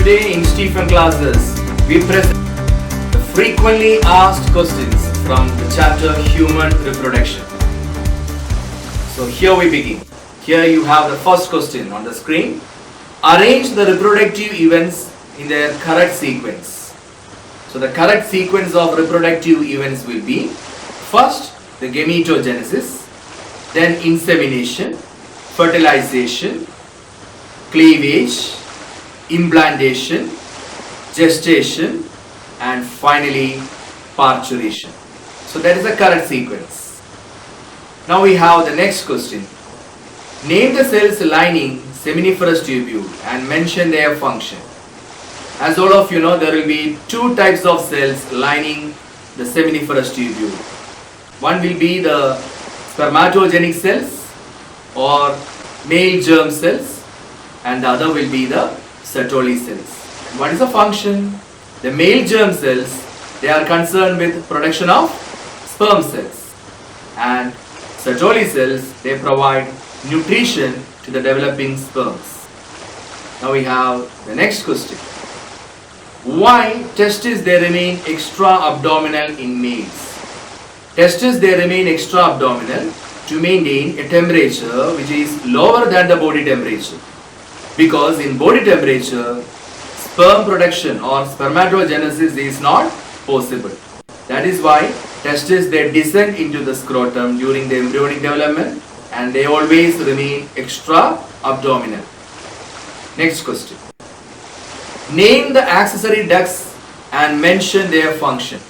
Today in Stephen classes, we present the frequently asked questions from the chapter Human Reproduction. So here we begin. Here you have the first question on the screen. Arrange the reproductive events in their correct sequence. So the correct sequence of reproductive events will be first the gametogenesis, then insemination, fertilization, cleavage, implantation, gestation, and finally parturition. So that is the correct sequence. Now we have the next question. Name the cells lining seminiferous tubule and mention their function. As all of you know, there will be two types of cells lining the seminiferous tubule. One will be the spermatogenic cells or male germ cells, and the other will be the Sertoli cells. What is the function? The male germ cells, they are concerned with production of sperm cells, and Sertoli cells, they provide nutrition to the developing sperms. Now we have the next question. Why testes they remain extra-abdominal in males? Testes they remain extra-abdominal to maintain a temperature which is lower than the body temperature. Because in body temperature, sperm production or spermatogenesis is not possible. That is why testes they descend into the scrotum during the embryonic development and they always remain extra-abdominal. Next question. Name the accessory ducts and mention their function.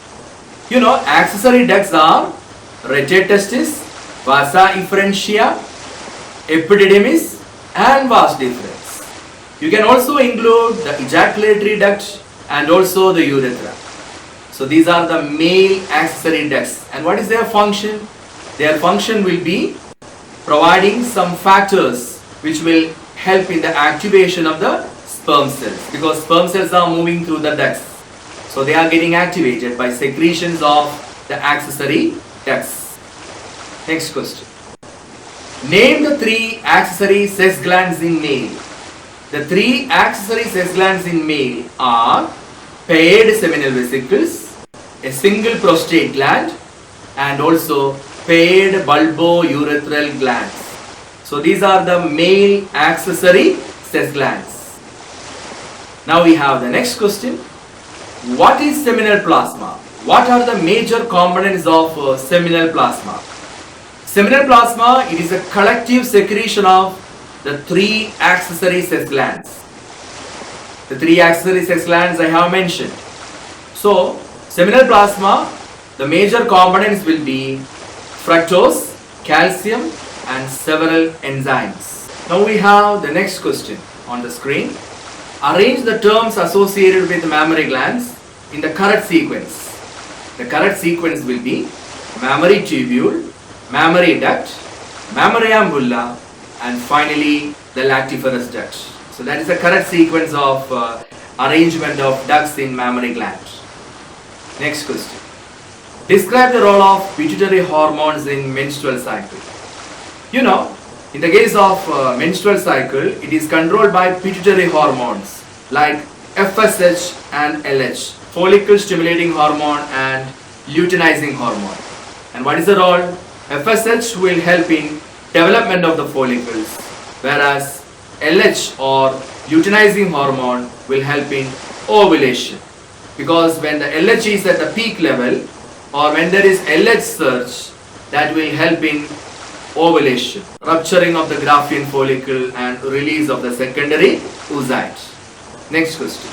You know, accessory ducts are rete testis, vasa efferentia, epididymis, and vas deferens. You can also include the ejaculatory duct and also the urethra. So these are the male accessory ducts. And what is their function? Their function will be providing some factors which will help in the activation of the sperm cells, because sperm cells are moving through the ducts. So they are getting activated by secretions of the accessory ducts. Next question. Name the three accessory sex glands in male. The three accessory sex glands in male are paired seminal vesicles, a single prostate gland, and also paired bulbourethral glands. So these are the male accessory sex glands. Now we have the next question. What is seminal plasma? What are the major components of seminal plasma? Seminal plasma, it is a collective secretion of the three accessory sex glands. The three accessory sex glands I have mentioned. So, seminal plasma, the major components will be fructose, calcium, and several enzymes. Now we have the next question on the screen. Arrange the terms associated with mammary glands in the correct sequence. The correct sequence will be mammary tubule, mammary duct, mammary ampulla, and finally the lactiferous duct. So that is the correct sequence of arrangement of ducts in mammary glands. Next question. Describe the role of pituitary hormones in menstrual cycle. You know, in the case of menstrual cycle, it is controlled by pituitary hormones like FSH and LH, follicle stimulating hormone and luteinizing hormone. And what is the role? FSH will help in development of the follicles, whereas LH or luteinizing hormone will help in ovulation. Because when the LH is at the peak level or when there is LH surge, that will help in ovulation, rupturing of the Graafian follicle and release of the secondary oocyte. Next question.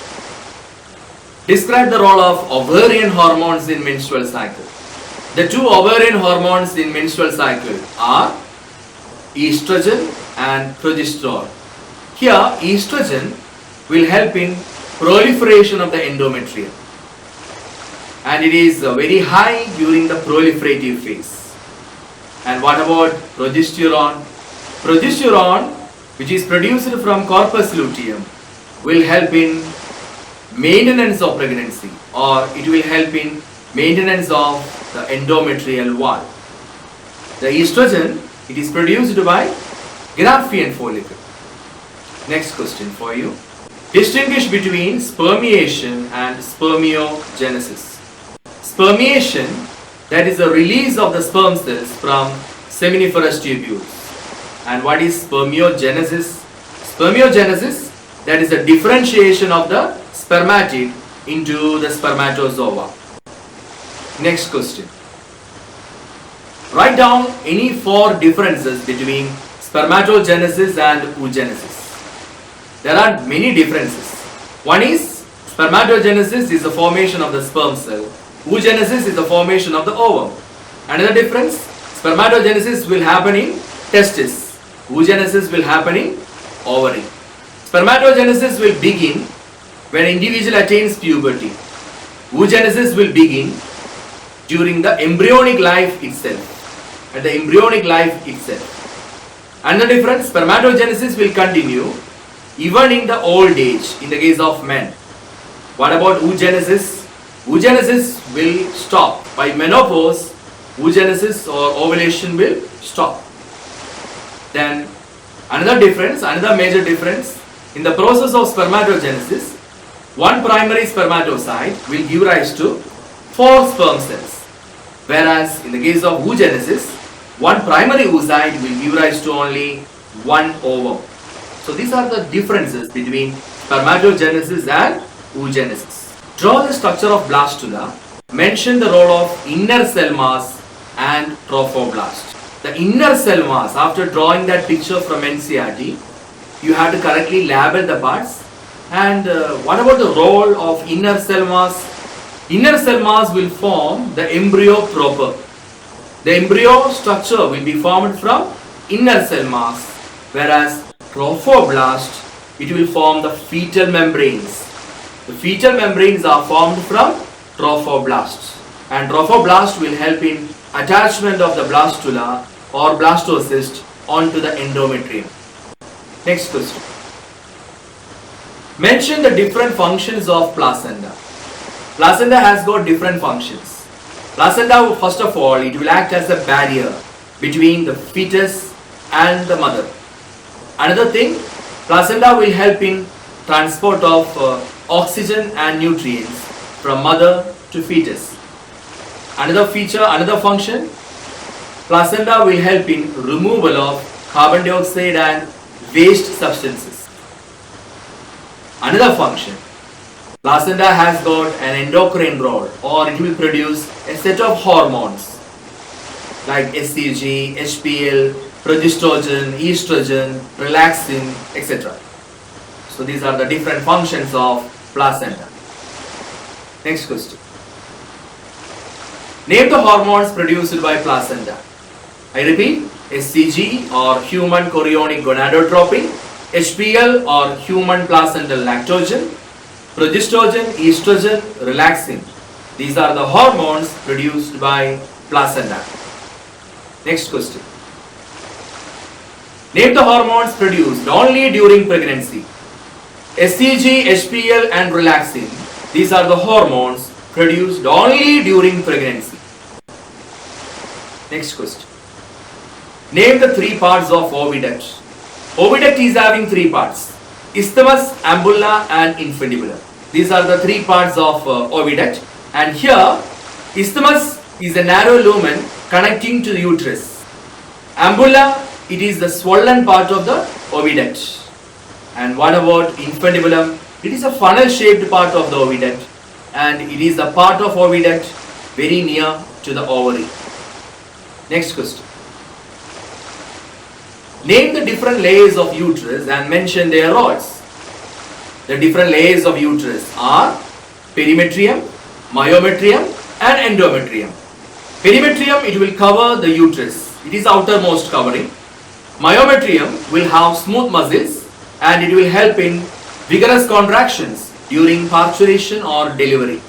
Describe the role of ovarian hormones in menstrual cycle. The two ovarian hormones in menstrual cycle are estrogen and progesterone. Here, estrogen will help in proliferation of the endometrium, and it is very high during the proliferative phase. And what about progesterone? Progesterone, which is produced from corpus luteum, will help in maintenance of pregnancy, or it will help in maintenance of the endometrial wall. The estrogen, it is produced by Graafian follicle. Next question for you. Distinguish between spermiation and spermiogenesis. Spermiation, that is the release of the sperm cells from seminiferous tubules. And what is spermiogenesis? Spermiogenesis, that is the differentiation of the spermatid into the spermatozoa. Next question. Write down any 4 differences between spermatogenesis and oogenesis. There are many differences. One is spermatogenesis is the formation of the sperm cell. Oogenesis is the formation of the ovum. Another difference, spermatogenesis will happen in testis. Oogenesis will happen in ovary. Spermatogenesis will begin when individual attains puberty. Oogenesis will begin during the embryonic life itself. At the embryonic life itself. Another difference, spermatogenesis will continue even in the old age in the case of men. What about oogenesis? Oogenesis will stop. By menopause, oogenesis or ovulation will stop. Then another difference, another major difference, in the process of spermatogenesis, one primary spermatocyte will give rise to 4 sperm cells. Whereas in the case of oogenesis, one primary oocyte will give rise to only 1 ovum. So these are the differences between spermatogenesis and oogenesis. Draw the structure of blastula. Mention the role of inner cell mass and trophoblast. The inner cell mass, after drawing that picture from NCERT, you have to correctly label the parts. And what about the role of inner cell mass? Inner cell mass will form the embryo proper. The embryo structure will be formed from inner cell mass, whereas trophoblast, it will form the fetal membranes. The fetal membranes are formed from trophoblasts, and trophoblast will help in attachment of the blastula or blastocyst onto the endometrium. Next question. Mention the different functions of placenta. Placenta has got different functions. Placenta, first of all, it will act as a barrier between the fetus and the mother. Another thing, placenta will help in transport of oxygen and nutrients from mother to fetus. Another feature, another function, placenta will help in removal of carbon dioxide and waste substances. Another function, placenta has got an endocrine role, or it will produce a set of hormones like HCG, HPL, progestogen, estrogen, relaxin, etc. So these are the different functions of placenta. Next question. Name the hormones produced by placenta. I repeat, HCG or human chorionic gonadotropin, HPL or human placental lactogen, progestogen, estrogen, relaxin. These are the hormones produced by placenta. Next question. Name the hormones produced only during pregnancy. HCG, HPL and relaxin. These are the hormones produced only during pregnancy. Next question. Name the 3 parts of oviduct. Oviduct is having 3 parts. Isthmus, ampulla and infundibulum. These are the 3 parts of oviduct. And here, isthmus is a narrow lumen connecting to the uterus. Ampulla, it is the swollen part of the oviduct. And what about infundibulum? It is a funnel shaped part of the oviduct, and it is a part of oviduct very near to the ovary. Next question. Name the different layers of uterus and mention their roles. The different layers of uterus are perimetrium, myometrium and endometrium. Perimetrium, it will cover the uterus. It is outermost covering. Myometrium will have smooth muscles and it will help in vigorous contractions during parturition or delivery.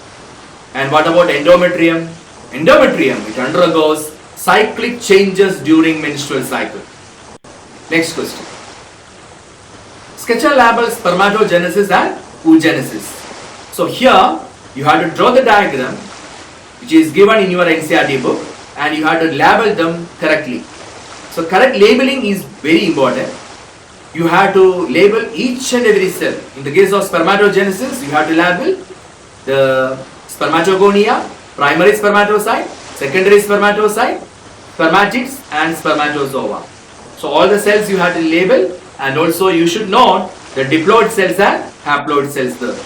And what about endometrium? Endometrium, it undergoes cyclic changes during menstrual cycle. Next question. Sketch and label spermatogenesis and oogenesis. So here you have to draw the diagram which is given in your NCERT book, and you have to label them correctly. So correct labeling is very important. you have to label each and every cell. In the case of spermatogenesis, you have to label the spermatogonia, primary spermatocyte, secondary spermatocyte, spermatids and spermatozoa. So all the cells you have to label, and also you should know the diploid cells and haploid cells there.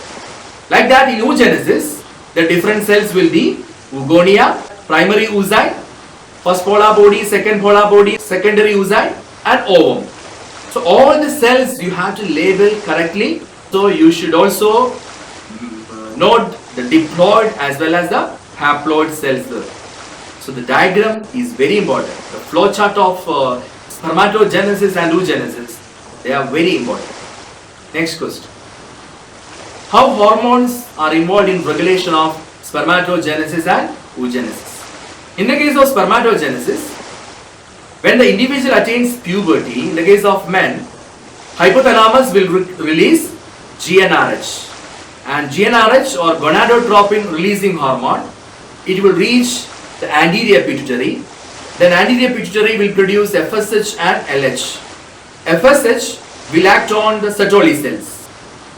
Like that in oogenesis, the different cells will be oogonia, primary oocyte, first polar body, second polar body, secondary oocyte and ovum. So all the cells you have to label correctly. So you should also note the diploid as well as the haploid cells there. So the diagram is very important. The flow chart of spermatogenesis and oogenesis, they are very important. Next question. How hormones are involved in regulation of spermatogenesis and oogenesis? In the case of spermatogenesis, when the individual attains puberty, in the case of men, hypothalamus will release GnRH. And GnRH or gonadotropin releasing hormone, it will reach the anterior pituitary. Then anterior pituitary will produce FSH and LH. FSH will act on the Sertoli cells,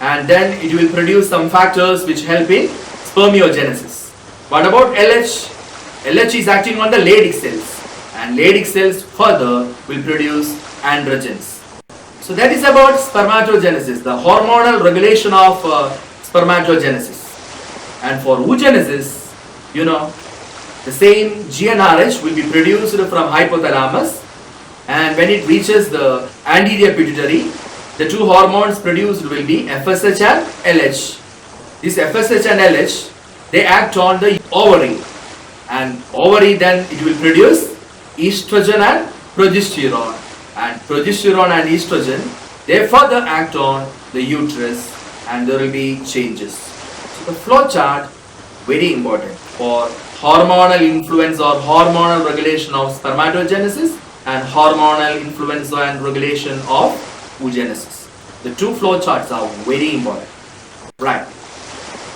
and then it will produce some factors which help in spermiogenesis. What about LH? LH is acting on the Leydig cells, and Leydig cells further will produce androgens. So that is about spermatogenesis, the hormonal regulation of spermatogenesis. And for oogenesis, you know, the same GnRH will be produced from hypothalamus, and when it reaches the anterior pituitary, the two hormones produced will be FSH and LH. This FSH and LH, they act on the ovary, and ovary then it will produce estrogen and progesterone, and progesterone and estrogen, they further act on the uterus, and there will be changes. So the flow chart, very important for hormonal influence or hormonal regulation of spermatogenesis and hormonal influence and regulation of oogenesis. The two flow charts are very important. Right.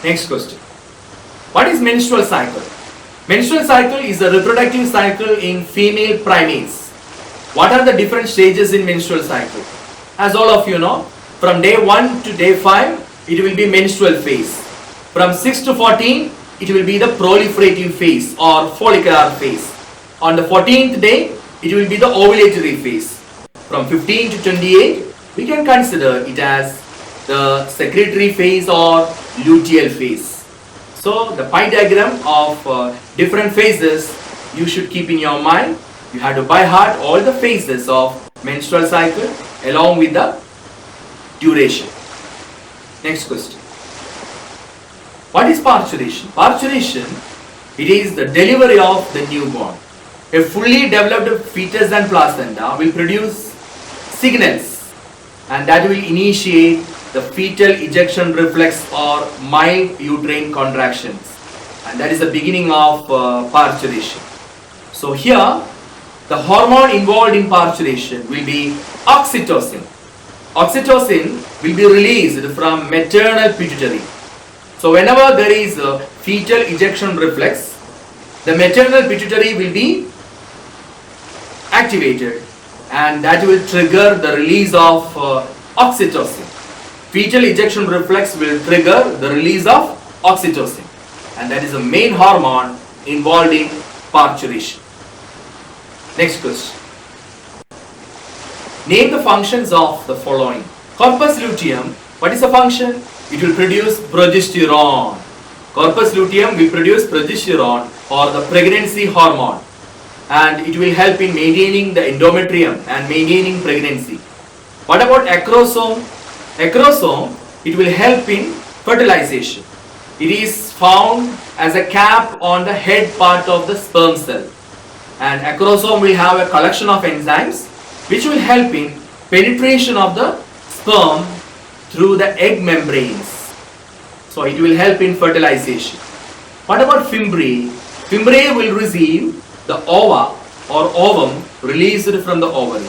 Next question. What is menstrual cycle? Menstrual cycle is a reproductive cycle in female primates. What are the different stages in menstrual cycle? As all of you know, from day 1 to day 5, it will be menstrual phase. From 6 to 14, it will be the proliferative phase or follicular phase. On the 14th day, it will be the ovulatory phase. From 15 to 28, we can consider it as the secretory phase or luteal phase. So the pie diagram of different phases you should keep in your mind. You have to by heart all the phases of menstrual cycle along with the duration. Next question. What is parturition? Parturition, it is the delivery of the newborn. A fully developed fetus and placenta will produce signals, and that will initiate the fetal ejection reflex or mild uterine contractions, and that is the beginning of parturition. So here the hormone involved in parturition will be oxytocin. Oxytocin will be released from maternal pituitary. So whenever there is a fetal ejection reflex, the maternal pituitary will be activated, and that will trigger the release of oxytocin. Fetal ejection reflex will trigger the release of oxytocin, and that is the main hormone involved in parturition. Next question. Name the functions of the following. Corpus luteum, what is the function? It will produce progesterone. Corpus luteum will produce progesterone or the pregnancy hormone, and it will help in maintaining the endometrium and maintaining pregnancy. What about acrosome? Acrosome, it will help in fertilization. It is found as a cap on the head part of the sperm cell, and acrosome will have a collection of enzymes which will help in penetration of the sperm through the egg membranes. So it will help in fertilization. What about fimbriae? Fimbriae will receive the ova or ovum released from the ovary.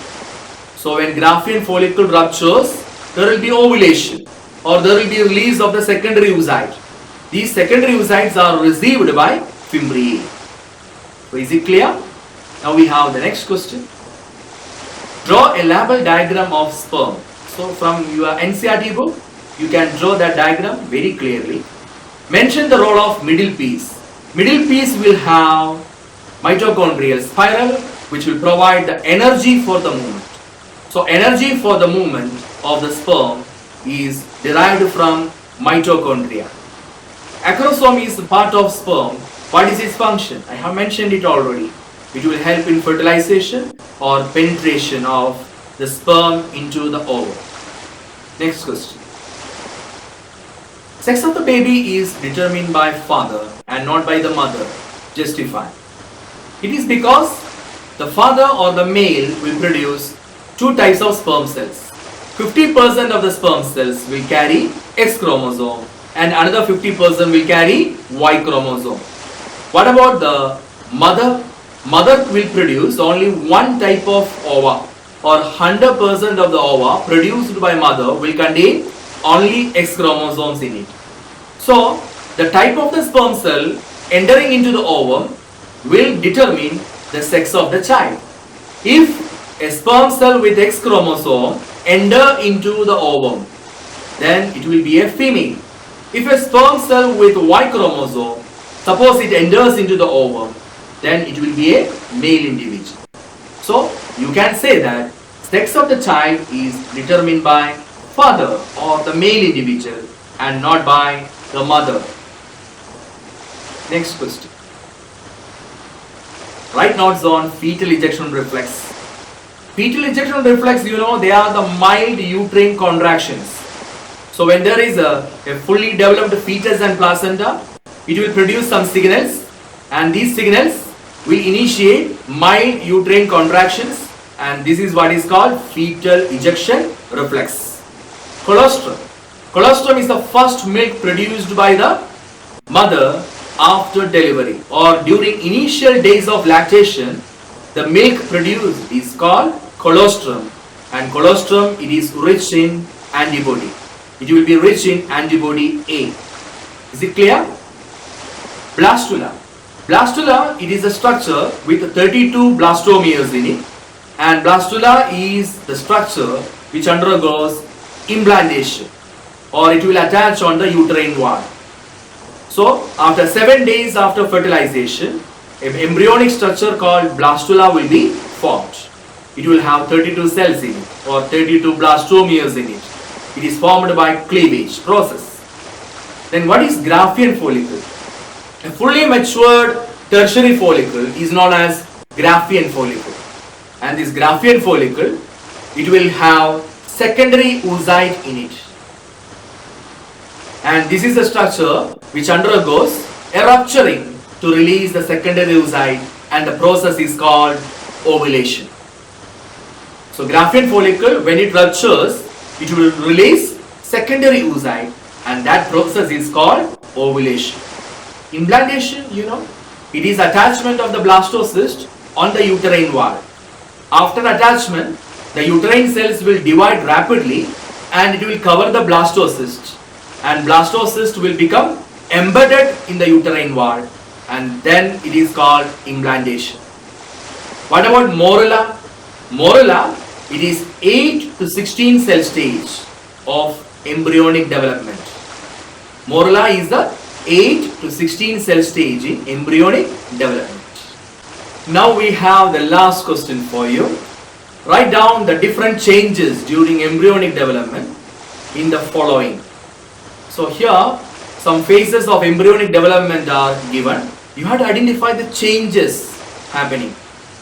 So when Graafian follicle ruptures, there will be ovulation, or there will be release of the secondary oocyte. These secondary oocytes are received by fimbriae. So is it clear? Now we have the next question. Draw a label diagram of sperm. So from your NCERT book, you can draw that diagram very clearly. Mention the role of middle piece. Middle piece will have mitochondrial spiral which will provide the energy for the movement. So energy for the movement of the sperm is derived from mitochondria. Acrosome is part of sperm. What is its function? I have mentioned it already. It will help in fertilization or penetration of the sperm into the ovum. Next question. Sex of the baby is determined by father and not by the mother. Justify. It is because the father or the male will produce two types of sperm cells. 50% of the sperm cells will carry X chromosome and another 50% will carry Y chromosome. What about the mother? Mother will produce only one type of ova, or 100% of the ova produced by mother will contain only X chromosomes in it. So the type of the sperm cell entering into the ovum will determine the sex of the child. If a sperm cell with X chromosome enter into the ovum, then it will be a female. If a sperm cell with Y chromosome, suppose it enters into the ovum, then it will be a male individual. So you can say that sex of the child is determined by father or the male individual and not by the mother. Next question. Write notes on fetal ejection reflex. Fetal ejection reflex, they are the mild uterine contractions. So when there is a fully developed fetus and placenta, it will produce some signals, and these signals will initiate mild uterine contractions, and this is what is called fetal ejection reflex. Colostrum. Colostrum is the first milk produced by the mother after delivery or during initial days of lactation. The milk produced is called colostrum, and colostrum, it is rich in antibody. It will be rich in antibody A. Is it clear? Blastula. Blastula, it is a structure with 32 blastomeres in it, and blastula is the structure which undergoes implantation, or it will attach on the uterine wall. So after 7 days after fertilization, an embryonic structure called blastula will be formed. It will have 32 cells in it, or 32 blastomeres in it. It is formed by cleavage process. Then what is Graafian follicle? A fully matured tertiary follicle is known as Graafian follicle. And this Graafian follicle, it will have secondary oocyte in it. And this is a structure which undergoes a rupturing to release the secondary oocyte, and the process is called ovulation. So Graafian follicle, when it ruptures, it will release secondary oocyte, and that process is called ovulation. Implantation, it is attachment of the blastocyst on the uterine wall. After attachment, the uterine cells will divide rapidly and it will cover the blastocyst, and blastocyst will become embedded in the uterine wall, and then it is called implantation. What about morula? Morula, it is 8 to 16 cell stage of embryonic development. Morula is the 8 to 16 cell stage in embryonic development. Now we have the last question for you. Write down the different changes during embryonic development in the following. So here some phases of embryonic development are given. You have to identify the changes happening.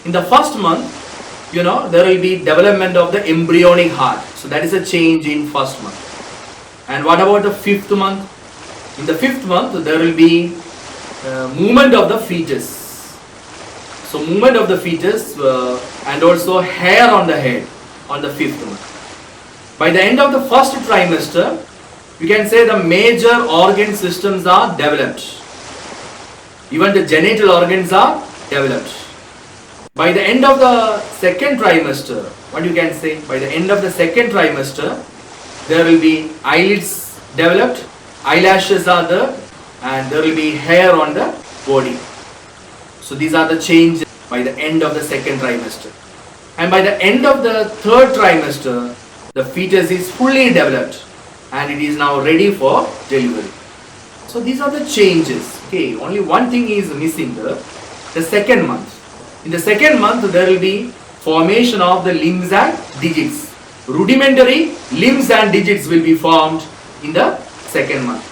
In the first month, there will be development of the embryonic heart. So that is a change in first month. And what about the 5th month? In the 5th month, there will be movement of the fetus. So movement of the fetus and also hair on the head on the 5th month. By the end of the first trimester, you can say the major organ systems are developed. Even the genital organs are developed. By the end of the second trimester, what you can say? By the end of the second trimester, there will be eyelids developed, eyelashes are there, and there will be hair on the body. So these are the changes by the end of the second trimester. And by the end of the third trimester, the fetus is fully developed and it is now ready for delivery. So these are the changes. Okay, only one thing is missing there, the second month. In the second month there will be formation of the limbs and digits. Rudimentary limbs and digits will be formed in the second month.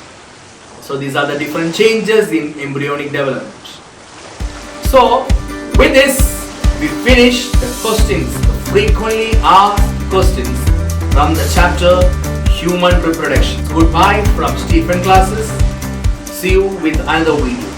So these are the different changes in embryonic development. So with this we finish the questions, the frequently asked questions from the chapter Human Reproduction. Goodbye from Stephen Classes. See you with another video.